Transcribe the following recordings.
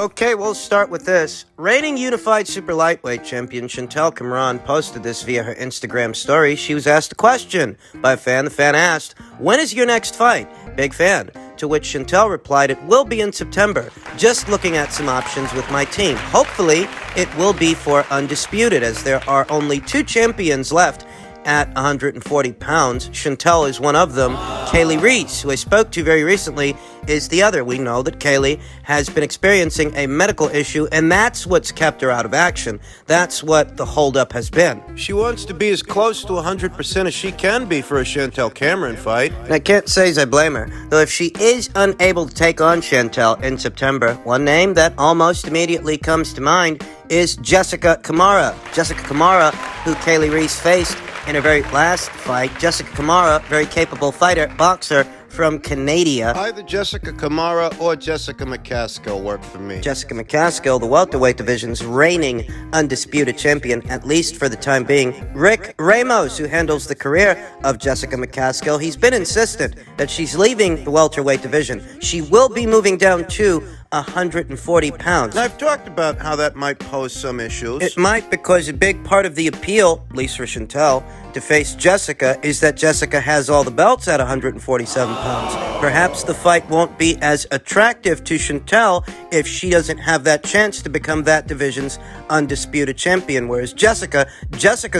Okay, we'll start with this. Reigning unified super lightweight champion Chantel Cameron posted this via her Instagram story. She was asked a question by a fan. The fan asked, "When is your next fight?" Big fan. To which Chantel replied, "It will be in September. Just looking at some options with my team. Hopefully, it will be for Undisputed, as there are only 2 champions left at 140 pounds. Chantel is one of them. Kaylee Reis, who I spoke to very recently, is the other. We know that Kaylee has been experiencing a medical issue, and that's what's kept her out of action. That's what the holdup has been. She wants to be as close to 100% as she can be for a Chantel Cameron fight. And I can't say as I blame her, though if she is unable to take on Chantel in September, one name that almost immediately comes to mind is Jessica Camara. Jessica Camara, who Kaylee Reis faced in her very last fight. Jessica Camara, very capable fighter, boxer from Canada. Either Jessica Camara or Jessica McCaskill work for me. Jessica McCaskill, the welterweight division's reigning undisputed champion, at least for the time being. Rick Ramos, who handles the career of Jessica McCaskill, he's been insistent that she's leaving the welterweight division. She will be moving down to 140 pounds. Now, I've talked about how that might pose some issues. It might, because a big part of the appeal, at least for Chantel, to face Jessica is that Jessica has all the belts at 147 pounds. Perhaps the fight won't be as attractive to Chantel if she doesn't have that chance to become that division's undisputed champion, whereas Jessica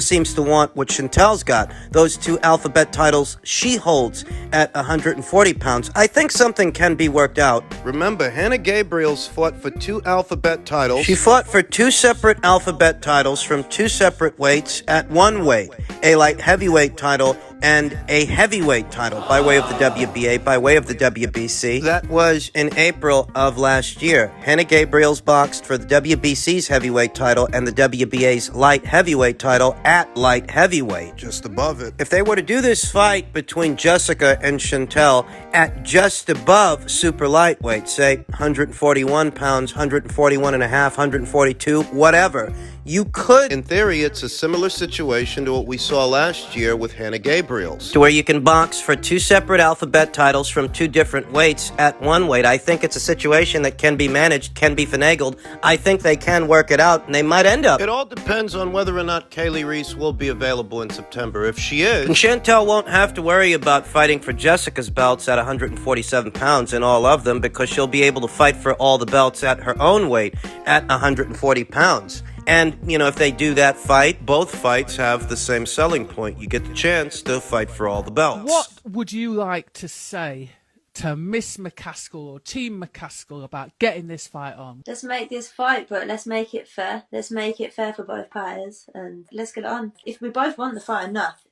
seems to want what Chantel's got, those 2 alphabet titles she holds at 140 pounds. I think something can be worked out. Remember, Hannah Gabriel's fought for 2 alphabet titles. She fought for 2 separate alphabet titles from 2 separate weights at 1 weight. A light heavyweight title and a heavyweight title by way of the WBA, by way of the WBC. That was in April of last year. Hannah Gabriel's boxed for the WBC's heavyweight title and the WBA's light heavyweight title at light heavyweight. Just above it. If they were to do this fight between Jessica and Chantel at just above super lightweight, say 141 pounds, 141 and a half, 142, whatever, you could, in theory, it's a similar situation to what we saw last year with Hannah Gabriel's, to where you can box for 2 separate alphabet titles from 2 different weights at 1 weight. I think it's a situation that can be managed, can be finagled. I think they can work it out, and they might end up. It all depends on whether or not Kaylee Reis will be available in September. If she is, and Chantel won't have to worry about fighting for Jessica's belts at 147 pounds in all of them, because she'll be able to fight for all the belts at her own weight at 140 pounds. And, if they do that fight, both fights have the same selling point. You get the chance to fight for all the belts. What would you like to say to Miss McCaskill or Team McCaskill about getting this fight on? Let's make this fight, but let's make it fair. Let's make it fair for both parties, and let's get it on. If we both want the fight enough,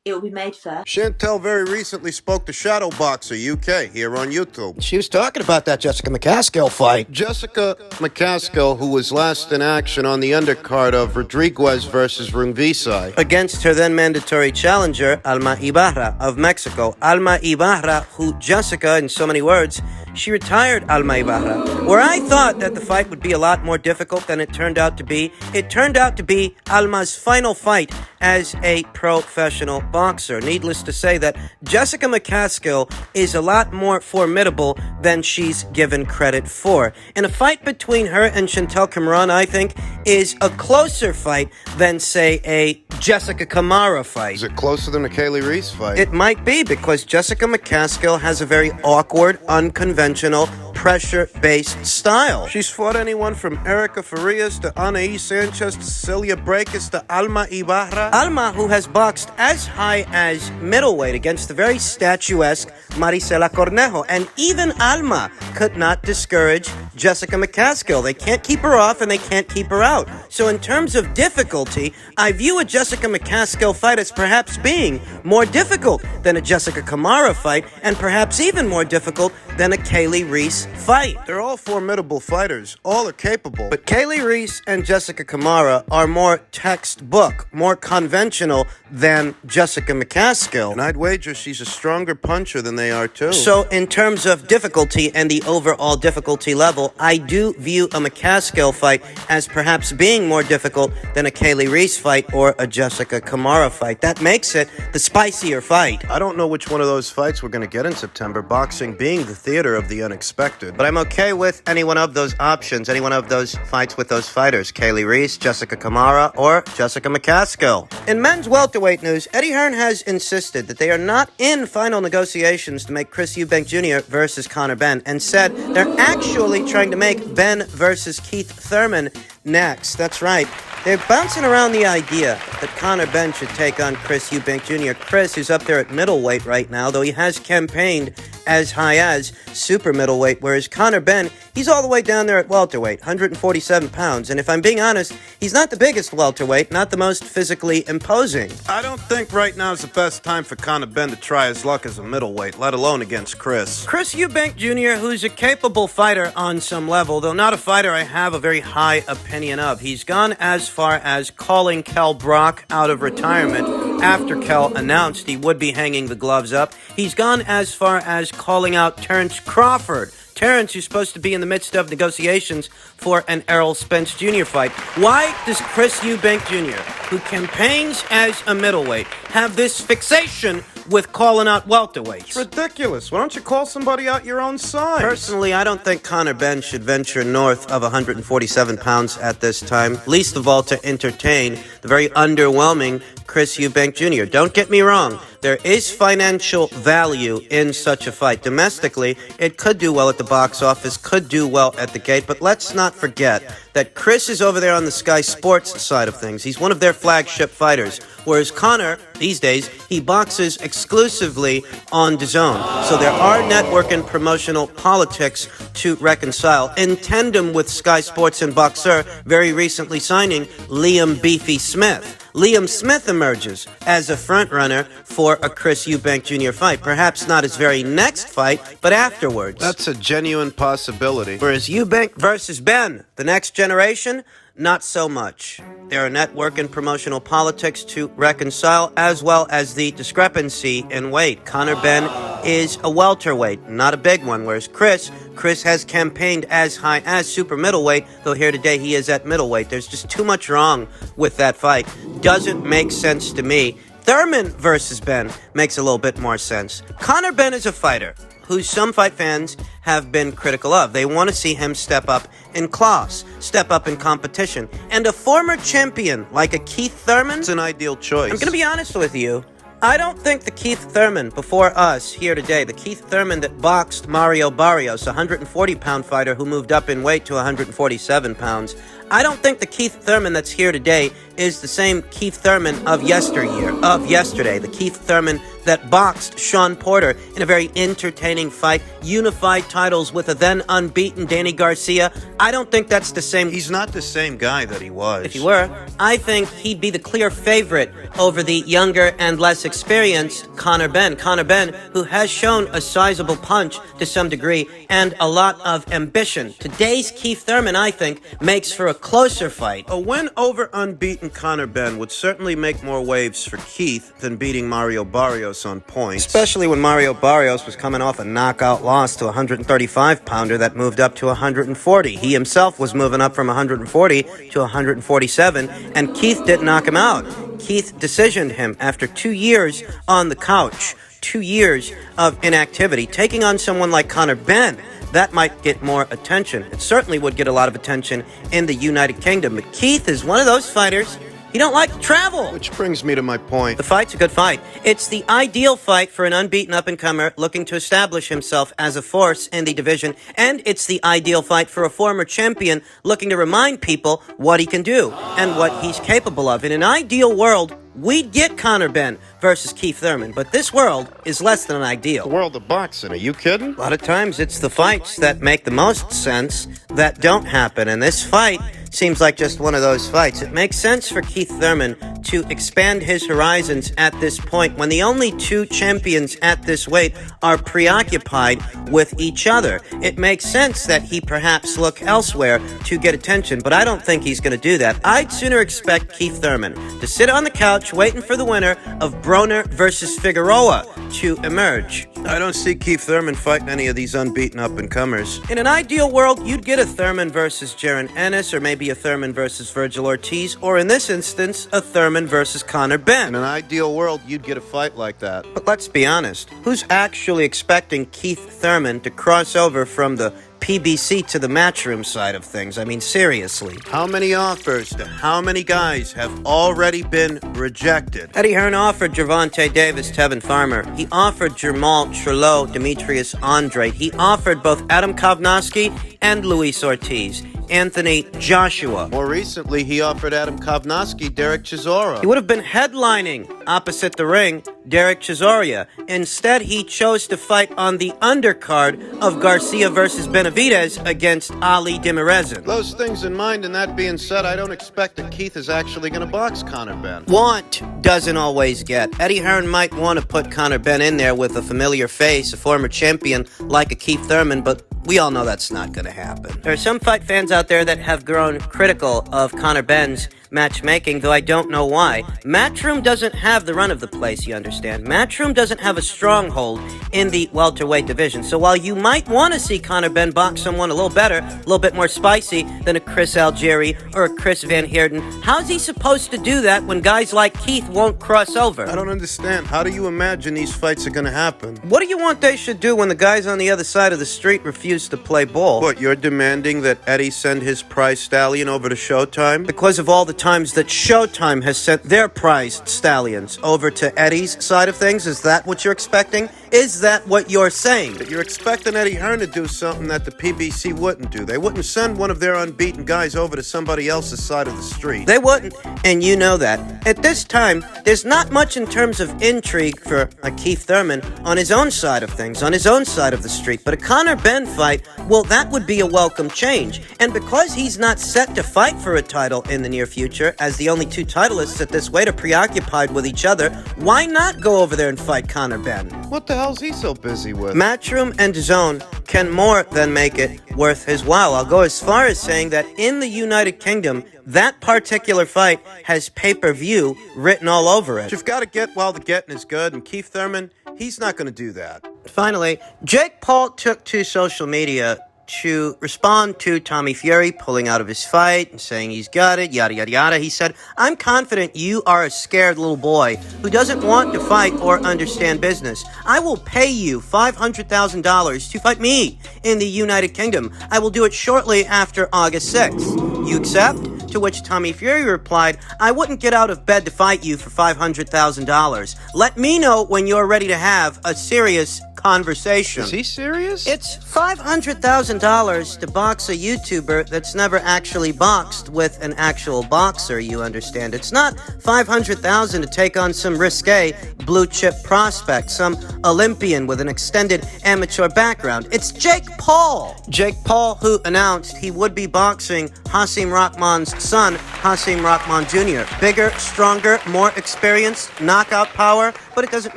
it will be made fair. Chantel very recently spoke to Shadow Boxer UK here on YouTube. She was talking about that Jessica McCaskill fight. Jessica McCaskill, who was last in action on the undercard of Rodriguez versus Rungvisai, against her then mandatory challenger, Alma Ibarra of Mexico. Alma Ibarra, who Jessica, in so many words, she retired Alma Ibarra. Where I thought that the fight would be a lot more difficult than it turned out to be Alma's final fight as a professional boxer. Needless to say that Jessica McCaskill is a lot more formidable than she's given credit for. And a fight between her and Chantel Cameron, I think, is a closer fight than, say, a Jessica Camara fight. Is it closer than a Kaylee Reis fight? It might be, because Jessica McCaskill has a very awkward, unconventional, pressure-based style. She's fought anyone from Erica Farias to Anaí Sanchez to Cecilia Breakus to Alma Ibarra. Alma, who has boxed as high as middleweight against the very statuesque Marisela Cornejo. And even Alma could not discourage Jessica McCaskill. They can't keep her off and they can't keep her out. So in terms of difficulty, I view a Jessica McCaskill fight as perhaps being more difficult than a Jessica Camara fight, and perhaps even more difficult than a Kaylee Reis fight. They're all formidable fighters. All are capable. But Kaylee Reis and Jessica Camara are more textbook, more conventional than Jessica McCaskill. And I'd wager she's a stronger puncher than they are too. So in terms of difficulty and the overall difficulty level, I do view a McCaskill fight as perhaps being more difficult than a Kaylee Reis fight or a Jessica Camara fight. That makes it the spicier fight. I don't know which one of those fights we're going to get in September, boxing being the theater of the unexpected. expected. But I'm okay with any one of those options, any one of those fights with those fighters. Reis, Jessica Kamara, or Jessica McCaskill. In men's welterweight news, Eddie Hearn has insisted that they are not in final negotiations to make Chris Eubank Jr. versus Conor Benn, and said they're actually trying to make Benn versus Keith Thurman next. That's right. They're bouncing around the idea that Conor Benn should take on Chris Eubank Jr. Chris, who's up there at middleweight right now, though he has campaigned as high as super middleweight, whereas Conor Benn, he's all the way down there at welterweight, 147 pounds. And if I'm being honest, he's not the biggest welterweight, not the most physically imposing. I don't think right now is the best time for Conor Benn to try his luck as a middleweight, let alone against Chris. Chris Eubank Jr., who's a capable fighter on some level, though not a fighter I have a very high opinion of. He's gone as far as calling Kell Brock out of retirement after Kell announced he would be hanging the gloves up. He's gone as far as calling out Terrence Crawford. Terrence, who's supposed to be in the midst of negotiations for an Errol Spence Jr. fight. Why does Chris Eubank Jr., who campaigns as a middleweight, have this fixation with calling out welterweights? It's ridiculous. Why don't you call somebody out your own size? Personally, I don't think Conor Benn should venture north of 147 pounds at this time, least of all to entertain the very underwhelming Chris Eubank Jr. Don't get me wrong. There is financial value in such a fight. Domestically, it could do well at the box office, could do well at the gate, but let's not forget that Chris is over there on the Sky Sports side of things. He's one of their flagship fighters, whereas Conor, these days, he boxes exclusively on DAZN. So there are network and promotional politics to reconcile, in tandem with Sky Sports and Boxer very recently signing Liam Beefy Smith. Liam Smith emerges as a frontrunner for a Chris Eubank Jr. fight. Perhaps not his very next fight, but afterwards. That's a genuine possibility. Whereas Eubank versus Benn, the next generation, not so much. There are network and promotional politics to reconcile, as well as the discrepancy in weight. Conor Benn is a welterweight, not a big one, whereas Chris has campaigned as high as super middleweight, though here today he is at middleweight. There's just too much wrong with that fight. Doesn't make sense to me. Thurman versus Benn makes a little bit more sense. Conor Benn is a fighter who some fight fans have been critical of. They want to see him step up in class, step up in competition. And a former champion like a Keith Thurman is an ideal choice. I'm going to be honest with you. I don't think the Keith Thurman before us here today, the Keith Thurman that boxed Mario Barrios, a 140-pound fighter who moved up in weight to 147 pounds, I don't think the Keith Thurman that's here today is the same Keith Thurman of yesterday. The Keith Thurman that boxed Sean Porter in a very entertaining fight, unified titles with a then unbeaten Danny Garcia. I don't think that's the same. He's not the same guy that he was. If he were, I think he'd be the clear favorite over the younger and less experienced Conor Benn. Conor Benn, who has shown a sizable punch to some degree and a lot of ambition. Today's Keith Thurman, I think, makes for a closer fight. A win over unbeaten Conor Benn would certainly make more waves for Keith than beating Mario Barrios on points. Especially when Mario Barrios was coming off a knockout loss to a 135-pounder that moved up to 140. He himself was moving up from 140 to 147, and Keith didn't knock him out. Keith decisioned him after 2 years on the couch, 2 years of inactivity. Taking on someone like Conor Benn, that might get more attention. It certainly would get a lot of attention in the United Kingdom. But Keith is one of those fighters, he don't like to travel. Which brings me to my point. The fight's a good fight. It's the ideal fight for an unbeaten up-and-comer looking to establish himself as a force in the division. And it's the ideal fight for a former champion looking to remind people what he can do and what he's capable of. In an ideal world, we'd get Conor Benn versus Keith Thurman, but this world is less than ideal. The world of boxing, are you kidding? A lot of times it's the fights that make the most sense that don't happen, and this fight seems like just one of those fights. It makes sense for Keith Thurman to expand his horizons at this point when the only two champions at this weight are preoccupied with each other. It makes sense that he perhaps look elsewhere to get attention, but I don't think he's going to do that. I'd sooner expect Keith Thurman to sit on the couch waiting for the winner of Broner versus Figueroa to emerge. I don't see Keith Thurman fighting any of these unbeaten up-and-comers. In an ideal world, you'd get a Thurman versus Jaron Ennis, or maybe a Thurman versus Virgil Ortiz, or in this instance, a Thurman versus Conor Benn. In an ideal world, you'd get a fight like that. But let's be honest, who's actually expecting Keith Thurman to cross over from the PBC to the Matchroom side of things? I mean, seriously. How many offers to how many guys have already been rejected? Eddie Hearn offered Gervonta Davis, Tevin Farmer. He offered Jermall Charlo, Demetrius Andrade. He offered both Adam Kovnowski and Luis Ortiz. Anthony Joshua. More recently, he offered Adam Kovnowski Derek Chisora. He would have been headlining opposite the ring Derek Chisora. Instead, he chose to fight on the undercard of Garcia versus Benavidez against Ali Demirezin. Those things in mind, and that being said, I don't expect that Keith is actually going to box Conor Benn. Want doesn't always get. Eddie Hearn might want to put Conor Benn in there with a familiar face, a former champion like a Keith Thurman, but we all know that's not going to happen. There are some fight fans out there that have grown critical of Conor Benn's matchmaking, though I don't know why. Matchroom doesn't have the run of the place, you understand. Matchroom doesn't have a stronghold in the welterweight division. So while you might want to see Conor Benn box someone a little better, a little bit more spicy than a Chris Algieri or a Chris Van Heerden, how's he supposed to do that when guys like Keith won't cross over? I don't understand. How do you imagine these fights are going to happen? What do you want they should do when the guys on the other side of the street refuse to play ball? What, you're demanding that Eddie send his prize stallion over to Showtime? Because of all the times that Showtime has sent their prized stallions over to Eddie's side of things? Is that what you're expecting? Is that what you're saying? That you're expecting Eddie Hearn to do something that the PBC wouldn't do. They wouldn't send one of their unbeaten guys over to somebody else's side of the street. They wouldn't, and you know that. At this time, there's not much in terms of intrigue for a Keith Thurman on his own side of things, on his own side of the street. But a Conor Benn fight, well, that would be a welcome change. And because he's not set to fight for a title in the near future, as the only two titleists at this weight are preoccupied with each other, why not go over there and fight Conor Benn? What the hell's he so busy with? Matchroom and DAZN can more than make it worth his while. I'll go as far as saying that in the United Kingdom, that particular fight has pay-per-view written all over it. You've got to get while the getting is good, and Keith Thurman, he's not going to do that. Finally, Jake Paul took to social media to respond to Tommy Fury pulling out of his fight and saying he's got it, yada, yada, yada. He said, "I'm confident you are a scared little boy who doesn't want to fight or understand business. I will pay you $500,000 to fight me in the United Kingdom. I will do it shortly after August 6th. You accept?" To which Tommy Fury replied, "I wouldn't get out of bed to fight you for $500,000. Let me know when you're ready to have a serious conversation." Is he serious? It's $500,000 to box a YouTuber that's never actually boxed with an actual boxer, you understand. It's not $500,000 to take on some risque blue chip prospect, some Olympian with an extended amateur background. It's Jake Paul. Jake Paul, who announced he would be boxing Hasim Rahman's son, Hasim Rahman Jr. Bigger, stronger, more experienced, knockout power, but it doesn't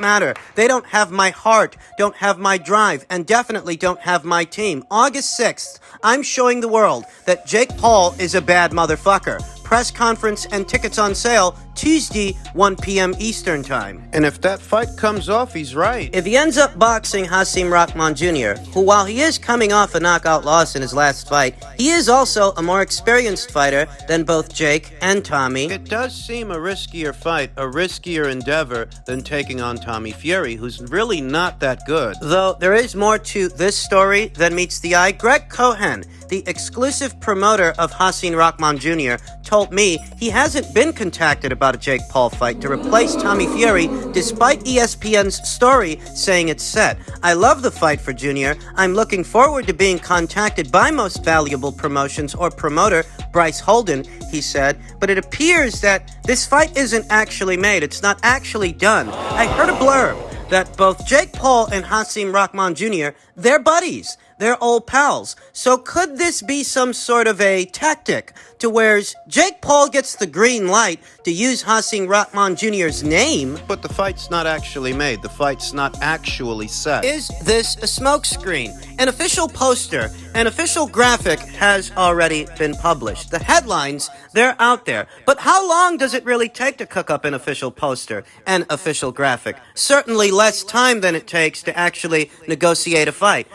matter. They don't have my heart, don't have my drive, and definitely don't have my team. August 6th, I'm showing the world that Jake Paul is a bad motherfucker. Press conference and tickets on sale Tuesday, 1 p.m. Eastern Time. And if that fight comes off, he's right. If he ends up boxing Hasim Rahman Jr., who, while he is coming off a knockout loss in his last fight, he is also a more experienced fighter than both Jake and Tommy. It does seem a riskier fight, a riskier endeavor than taking on Tommy Fury, who's really not that good. Though there is more to this story than meets the eye. Greg Cohen, the exclusive promoter of Hasim Rahman Jr., told me he hasn't been contacted about a Jake Paul fight to replace Tommy Fury, despite ESPN's story saying it's set. "I love the fight for Junior. I'm looking forward to being contacted by Most Valuable Promotions or promoter Bryce Holden," he said, "but it appears that this fight isn't actually made. It's not actually done. I heard a blurb that both Jake Paul and Hasim Rahman Jr., they're buddies. They're old pals. So could this be some sort of a tactic to where Jake Paul gets the green light to use Hasim Rahman Jr.'s name, but the fight's not actually made. The fight's not actually set? Is this a smokescreen? An official poster, an official graphic has already been published. The headlines, they're out there. But how long does it really take to cook up an official poster, an official graphic? Certainly less time than it takes to actually negotiate a fight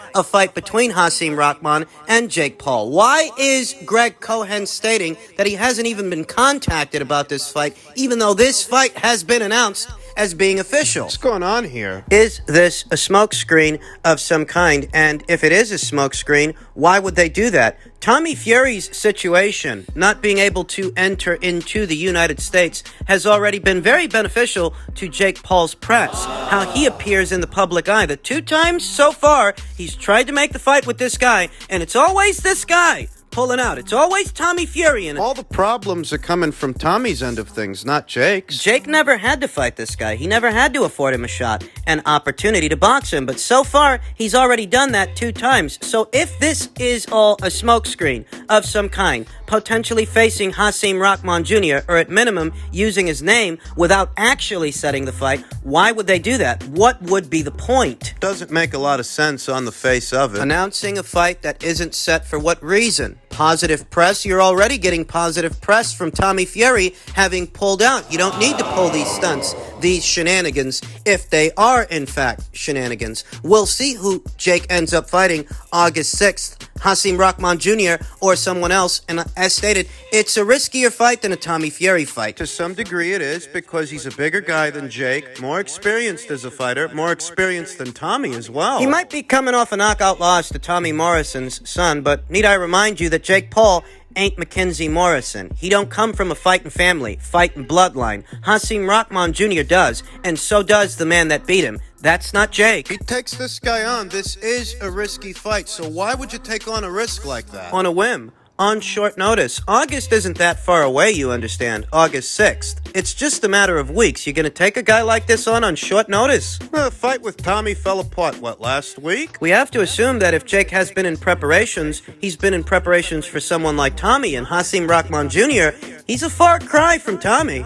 between Hasim Rahman and Jake Paul. Why is Greg Cohen stating that he hasn't even been contacted about this fight, even though this fight has been announced as being official? What's going on here? Is this a smokescreen of some kind? And if it is a smokescreen, why would they do that? Tommy Fury's situation, not being able to enter into the United States, has already been very beneficial to Jake Paul's press. How he appears in the public eye. The 2 times so far, he's tried to make the fight with this guy, and it's always this guy pulling out. It's always Tommy Fury. And all the problems are coming from Tommy's end of things, not Jake's. Jake never had to fight this guy. He never had to afford him a shot, an opportunity to box him. But so far, he's already done that 2 times. So if this is all a smokescreen of some kind, potentially facing Hasim Rahman Jr., or at minimum using his name without actually setting the fight, why would they do that? What would be the point? Doesn't make a lot of sense on the face of it. Announcing a fight that isn't set for what reason? Positive press? You're already getting positive press from Tommy Fury having pulled out. You don't need to pull these stunts, these shenanigans, if they are in fact shenanigans. We'll see who Jake ends up fighting August 6th. Hasim Rahman Jr. or someone else, and as stated, it's a riskier fight than a Tommy Fury fight. To some degree it is, because he's a bigger guy than Jake, more experienced as a fighter, more experienced than Tommy as well. He might be coming off a knockout loss to Tommy Morrison's son, but need I remind you that Jake Paul ain't Mackenzie Morrison. He don't come from a fighting family, fighting bloodline. Hasim Rahman Jr. does, and so does the man that beat him. That's not Jake. He takes this guy on. This is a risky fight, so why would you take on a risk like that? On a whim. On short notice. August isn't that far away, you understand. August 6th. It's just a matter of weeks. You're gonna take a guy like this on short notice? The fight with Tommy fell apart, last week? We have to assume that if Jake has been in preparations, he's been in preparations for someone like Tommy, and Hasim Rahman Jr., he's a far cry from Tommy.